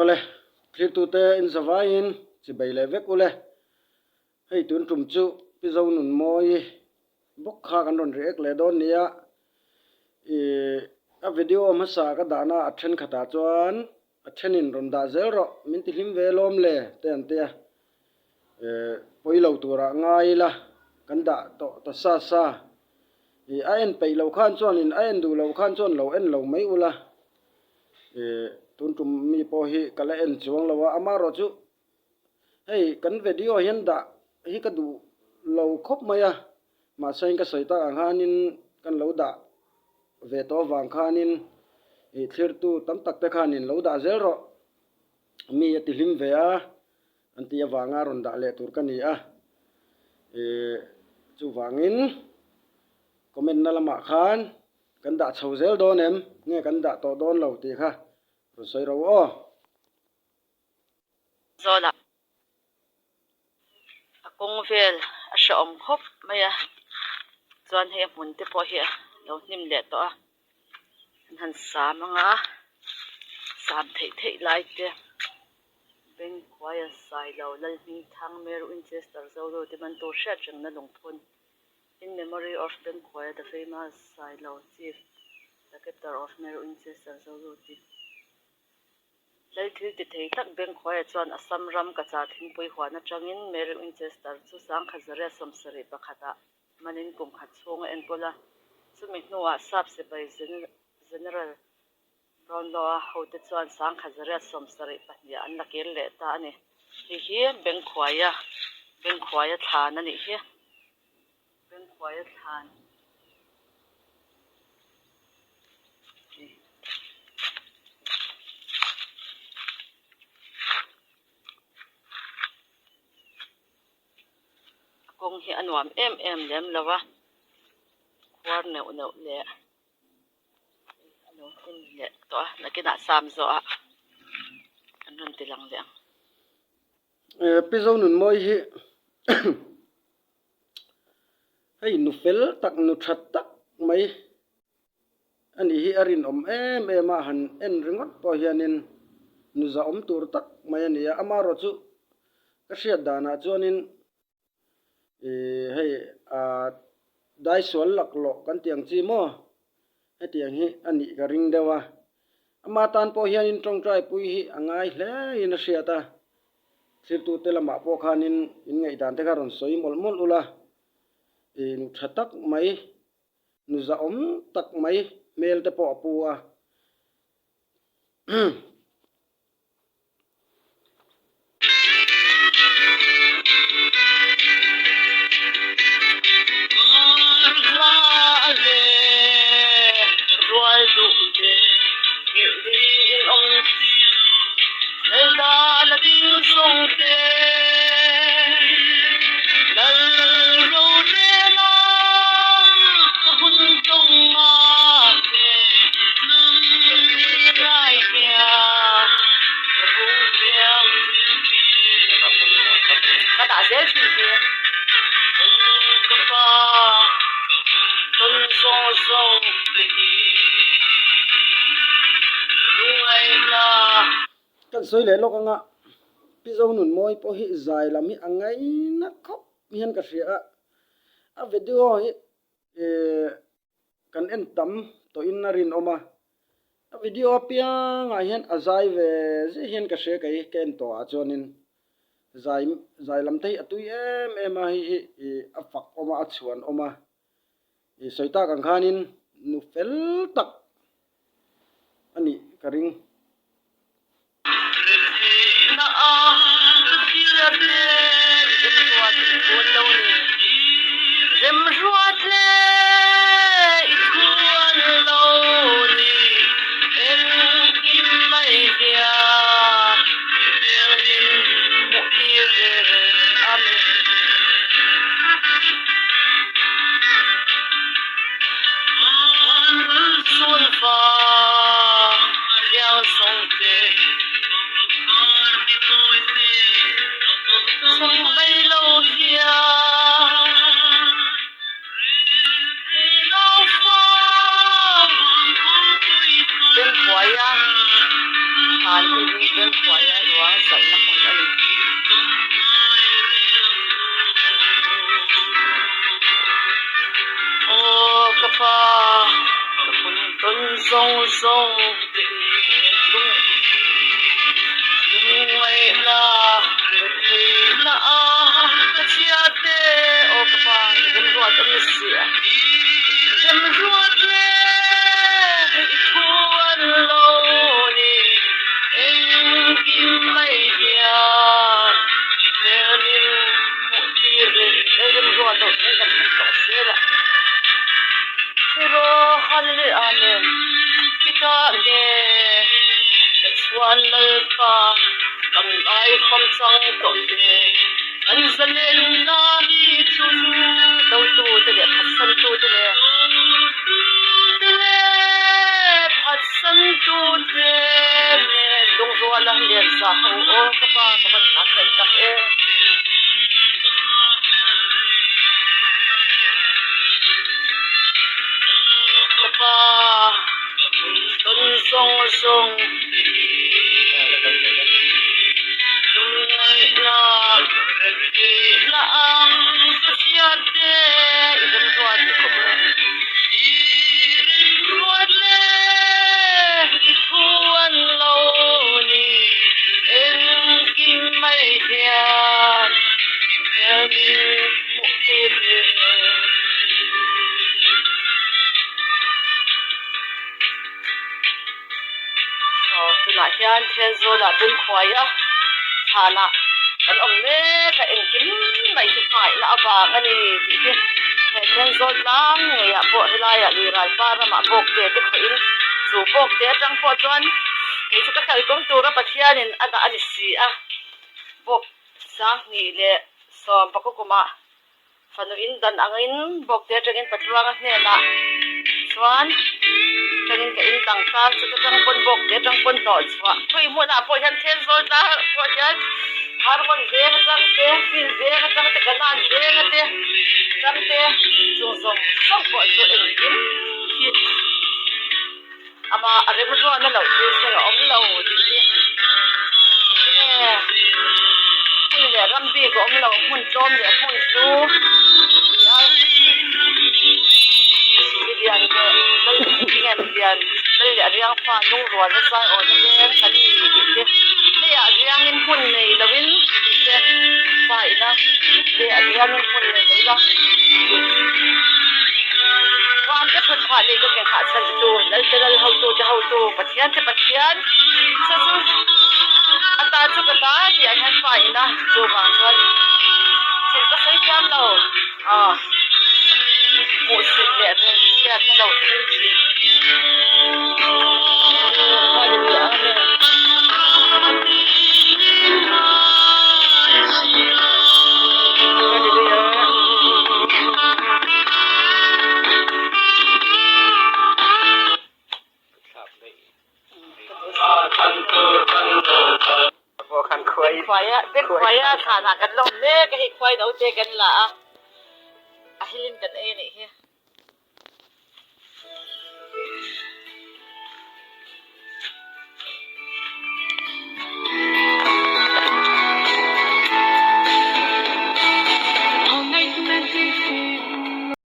ole thlir tu te in zawai in chi bei le vek ule hei tun tum chu pi zo nun moi bok kha kan ron rek le don nia a video ma sa ka dana a then khata chuan a thenin ron da zel ro min ti hlim ve lom le te an te poilo tura ngai la kan da to sa sa a en pei lo khan chuan in a en du lo khan chuan lo en lo mai ula tun tum mi po hi kala en chuang lawa amaro chu hei kan video hian da hi ka du lo khop maya ma sain ka soita anghanin kan lo da ve to wang khanin thlir tu tam tak te khanin lo da zel ro mi ati hlim ve a anti awanga ron da le tur kani a chu wangin comment na lama khan kan da chho zel don em nge kan da to don lo ti kha ro soi ro o zola akong vel a shom khop maya chuan he mun te po hi lo nim le to a han samanga sam thei lai te ben khoya sai lo lal mi thang mer Winchester zo lo ti man to sha chang na longphun in memory of Ben Khoya, the famous Silo chief, the captor of Mer Winchester zo lo ti lai thil ti thei tak Ben Khoya chuan asam ram ka cha thing pui hwana tangin Mer Winchester chu sang khazare somsari pakhata manin kum khat chunga en pola chumi nuwa sap se bai general ron lo a hote chuan sang khazare somsari pahnia an la kel le ta ani hi Ben Khoya than ani hi Ben Khoya than kong hi anwam em lem lawa khwar neu le ano in le to nakina sam zo a anon tilang leng pi zo nun moi hi hei nu fel tak nu that tak mai ani hi arin om em a han en ringot po hianin nu za om tur tak mai ani a amaro chu ka hriat dana chuanin hei dai sual lak lo kan tiang chi mo he tiang hi ani ka ring dewa ama tan po hianin tong trai pui hi angai hle in a hriata thir tu te lama po khanin in ngai dan te kharon soi mol ula nu thatak mai nu za om tak mai mel te po puwa kan soi le lok anga pi zo nun moi po hi zai lam hi angai na khop hian ka hria a video hi kan en tam to in narin oma a video piang a hian azai ve je hian ka hre kai ken to a chonin zai lam thei atui em a hi a fak oma a chuan oma soita kan khanin nu fel tak ani karing đi bên khỏi á rồi dậy nó không có gì ô cà phê tuần sông sông đúng ngày là cái chia tê ô cà phê gần ruột anh xỉa gần ruột lê thuần lâu đi em kim mây bia em một tia gần ruột đâu em gần không xỉa la pero halile ane kita ge chuan lal pa kam ai khom chang to te an zalen na hi chu do tu te le phasan tu te le phasan tu te le dong zo la le sa ho o ka pa ka ban na kai ta e tuần sông sông đúng ngày là cái chia tê gần ruột ruột lê thuần lâu ni em kim mây hiền em một tia hian then zo la bin khwai a thana kan om le ka en kim mai chu phai la awang ani ti hi he then zo lang nge ya po hilaya lui rai pa ra ma bok te te khoin chu bok te tang po chuan ke chu ka khal kong tu ra pathian in ada ani si a bok sang ni le som pa ko kuma fanu in dan angin bok te tangin patruang hne na chuan tangin ka in tang ka chu ka tang pon bok te tang pon no chwa thui mo na po hian then zo ta po hian harmon ve ka tang te fil ve ka tang te kanan ve ka te tang te chung song song po chu en kim hi ama arem ro na lo chu se om lo ti ti ne hun le ram bi ko om lo hun tom le hun chu ya bidian ke dal nge bidian dal ya riang fa nung ro na sai o ne kan ni ti ne ya riang in hun nei lawin ti te fa ina de riang in hun nei la wan te phut pha le ko ke kha san tu dal te dal hau tu pathian te pathian sa su ata chu ka ta ya han fa ina chu ba chuan chu ka sai jam lo mu si le re sia te lo tin chi khoai á biết khoai á thà là cái lồng lê cái khoai đầu tê cái là à hilin cái này này